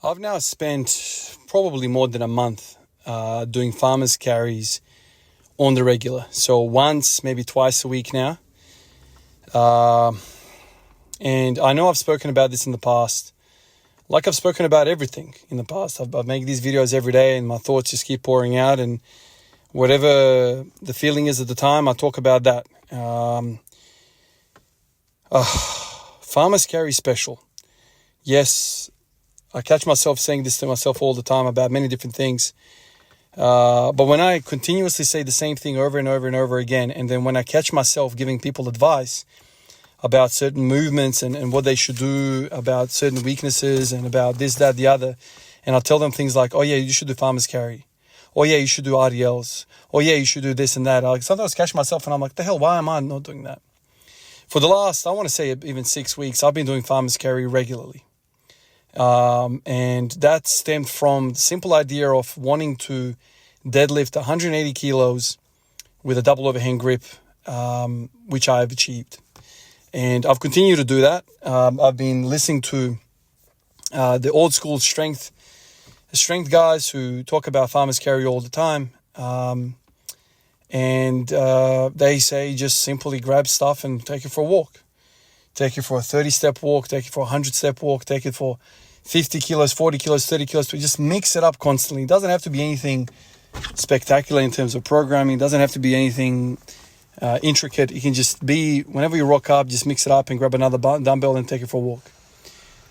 I've now spent probably more than a month doing farmers carries on the regular. So once, maybe twice a week now. And I know I've spoken about this in the past. Like I've spoken about everything in the past. I've made these videos every day and my thoughts just keep pouring out. And whatever the feeling is at the time, I talk about that. Farmers carry special. Yes, I catch myself saying this to myself all the time about many different things. But when I continuously say the same thing over and over and over again, and then when I catch myself giving people advice about certain movements and what they should do, about certain weaknesses and about this, that, the other, and I'll tell them things like, oh yeah, you should do farmers carry. Oh yeah, you should do RDLs. Oh yeah, you should do this and that. I sometimes catch myself and I'm like, the hell, why am I not doing that? For the last, I want to say even 6 weeks, I've been doing farmers carry regularly. And that stemmed from the simple idea of wanting to deadlift 180 kilos with a double overhand grip, which I've achieved. And I've continued to do that. I've been listening to the old school strength guys who talk about farmers carry all the time. And they say just simply grab stuff and take it for a walk. Take it for a 30-step walk, take it for a 100-step walk, take it for 50 kilos, 40 kilos, 30 kilos. But just mix it up constantly. It doesn't have to be anything spectacular in terms of programming. It doesn't have to be anything intricate. It can just be, whenever you rock up, just mix it up and grab another dumbbell and take it for a walk.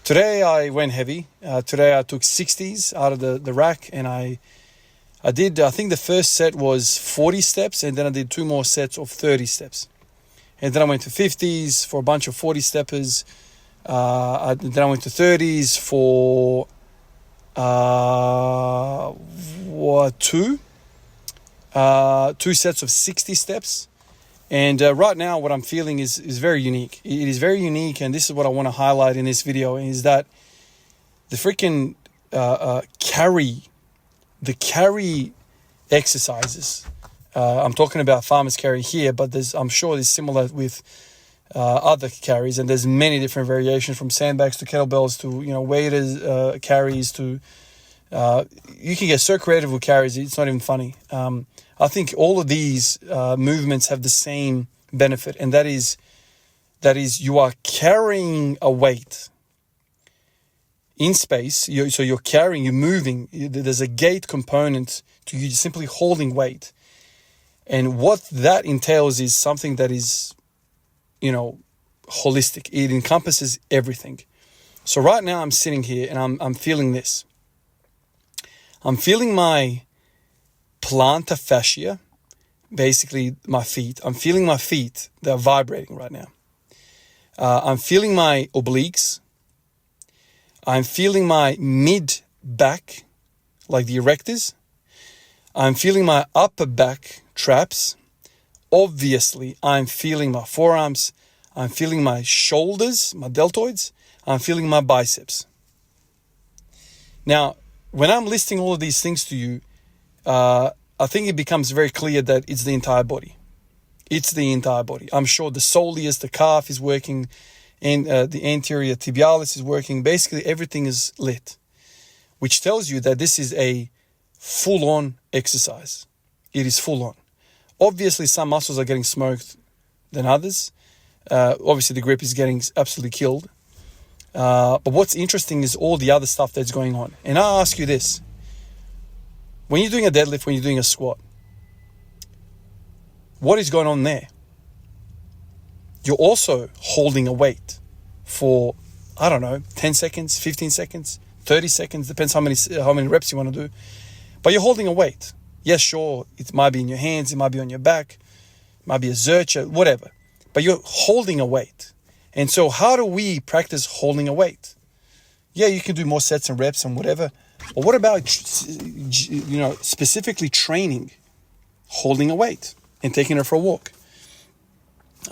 Today I went heavy. Today I took 60s out of the rack, and I did, I think the first set was 40 steps, and then I did 2 more sets of 30 steps. And then I went to 50s for a bunch of 40 steppers. Then I went to 30s for two sets of 60 steps. And right now what I'm feeling is very unique. It is very unique, and this is what I want to highlight in this video, is that the freaking carry exercises. I'm talking about farmers carry here, but I'm sure it's similar with other carries, and there's many different variations from sandbags to kettlebells to weighted carries to you can get so creative with carries, it's not even funny. I think all of these movements have the same benefit, and that is you are carrying a weight in space. So you're moving. There's a gait component to you simply holding weight. And what that entails is something that is, holistic. It encompasses everything. So right now I'm sitting here and I'm feeling this. I'm feeling my plantar fascia, basically my feet. I'm feeling my feet. They're vibrating right now. I'm feeling my obliques. I'm feeling my mid-back, like the erectors. I'm feeling my upper back traps. Obviously, I'm feeling my forearms. I'm feeling my shoulders, my deltoids. I'm feeling my biceps. Now, when I'm listing all of these things to you, I think it becomes very clear that it's the entire body. It's the entire body. I'm sure the soleus, the calf is working, and the anterior tibialis is working. Basically, everything is lit, which tells you that this is a full-on exercise. It is full-on. Obviously, some muscles are getting smoked than others. Obviously, the grip is getting absolutely killed. But what's interesting is all the other stuff that's going on. And I'll ask you this. When you're doing a deadlift, when you're doing a squat, what is going on there? You're also holding a weight for, 10 seconds, 15 seconds, 30 seconds, depends how many reps you want to do. But you're holding a weight. Yes, sure, it might be in your hands, it might be on your back, it might be a zercher, whatever. But you're holding a weight. And so how do we practice holding a weight? Yeah, you can do more sets and reps and whatever. But what about, specifically training, holding a weight and taking it for a walk?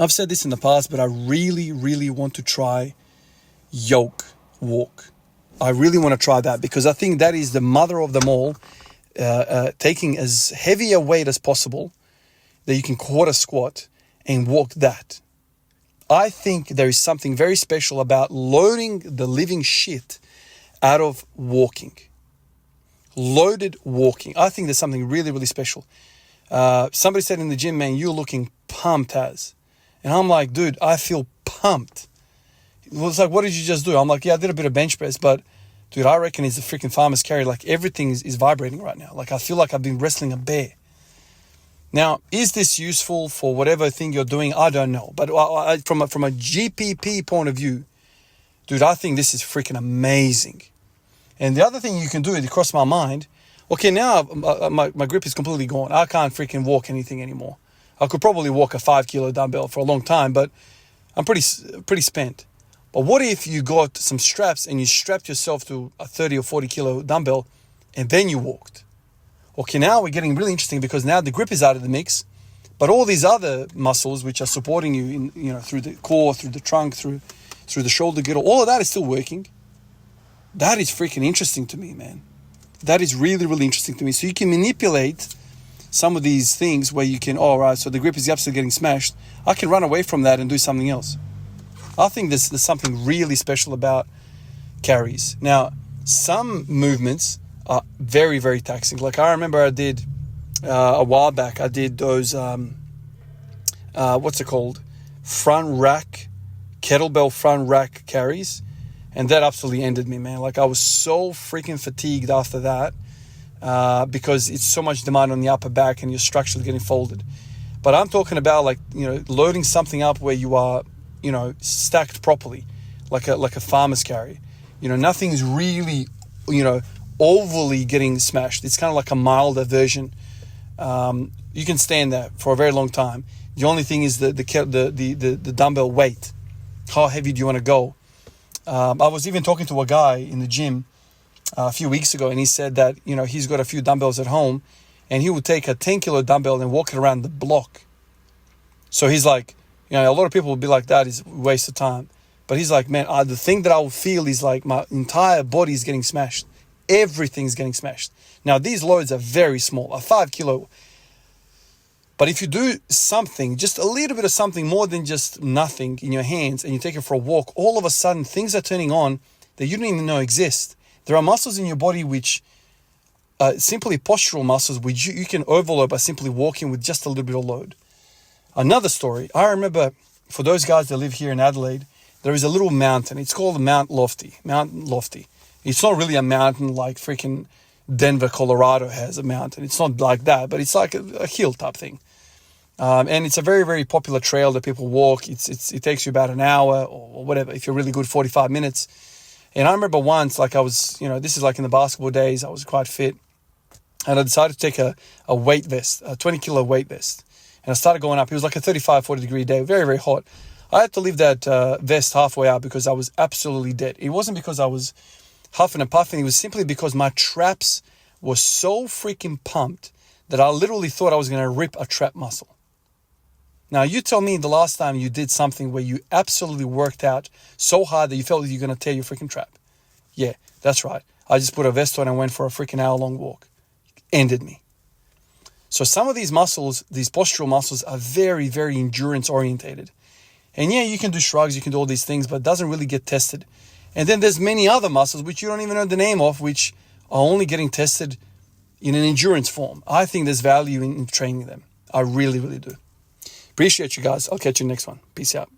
I've said this in the past, but I really, really want to try yoke walk. I really want to try that because I think that is the mother of them all. Taking as heavy a weight as possible that you can quarter squat and walk that. I think there is something very special about loading the living shit out of walking. Loaded walking. I think there's something really, really special. Somebody said in the gym, man, you're looking pumped as. And I'm like, dude, I feel pumped. It was like, what did you just do? I'm like, yeah, I did a bit of bench press, but dude, I reckon it's the freaking farmer's carry. Like everything is vibrating right now. Like I feel like I've been wrestling a bear. Now, is this useful for whatever thing you're doing? I don't know. But from a GPP point of view, dude, I think this is freaking amazing. And the other thing you can do, it crossed my mind, okay, now my grip is completely gone. I can't freaking walk anything anymore. I could probably walk a 5 kilo dumbbell for a long time, but I'm pretty spent. But what if you got some straps and you strapped yourself to a 30 or 40 kilo dumbbell and then you walked? Okay, now we're getting really interesting because now the grip is out of the mix, but all these other muscles which are supporting you in, through the core, through the trunk, through the shoulder girdle, all of that is still working. That is freaking interesting to me, man. That is really, really interesting to me. So you can manipulate some of these things where you can, so the grip is absolutely getting smashed. I can run away from that and do something else. I think there's something really special about carries. Now, some movements are very, very taxing. Like I remember I did a while back, I did those, what's it called? Kettlebell front rack carries. And that absolutely ended me, man. Like I was so freaking fatigued after that because it's so much demand on the upper back and you're structurally getting folded. But I'm talking about loading something up where you are, stacked properly, like a farmer's carry. Nothing's really, overly getting smashed. It's kind of like a milder version. You can stand that for a very long time. The only thing is the dumbbell weight. How heavy do you want to go? I was even talking to a guy in the gym a few weeks ago, and he said that, he's got a few dumbbells at home, and he would take a 10 kilo dumbbell and walk it around the block. So he's like, a lot of people would be like, that is a waste of time. But he's like, man, the thing that I will feel is like my entire body is getting smashed. Everything's getting smashed. Now, these loads are very small, a 5 kilo. But if you do something, just a little bit of something more than just nothing in your hands, and you take it for a walk, all of a sudden things are turning on that you didn't even know exist. There are muscles in your body which are simply postural muscles which you can overload by simply walking with just a little bit of load. Another story, I remember for those guys that live here in Adelaide, there is a little mountain. It's called Mount Lofty. It's not really a mountain like freaking Denver, Colorado has a mountain. It's not like that, but it's like a hill type thing. And it's a very, very popular trail that people walk. It takes you about an hour or whatever. If you're really good, 45 minutes. And I remember once, like I was, this is like in the basketball days, I was quite fit. And I decided to take a weight vest, a 20 kilo weight vest. And I started going up. It was like a 35, 40 degree day, very, very hot. I had to leave that vest halfway out because I was absolutely dead. It wasn't because I was huffing and puffing. It was simply because my traps were so freaking pumped that I literally thought I was going to rip a trap muscle. Now, you tell me the last time you did something where you absolutely worked out so hard that you felt that you're going to tear your freaking trap. Yeah, that's right. I just put a vest on and went for a freaking hour-long walk. Ended me. So some of these muscles, these postural muscles, are very, very endurance-orientated. And yeah, you can do shrugs, you can do all these things, but it doesn't really get tested. And then there's many other muscles which you don't even know the name of, which are only getting tested in an endurance form. I think there's value in training them. I really, really do. Appreciate you guys. I'll catch you next one. Peace out.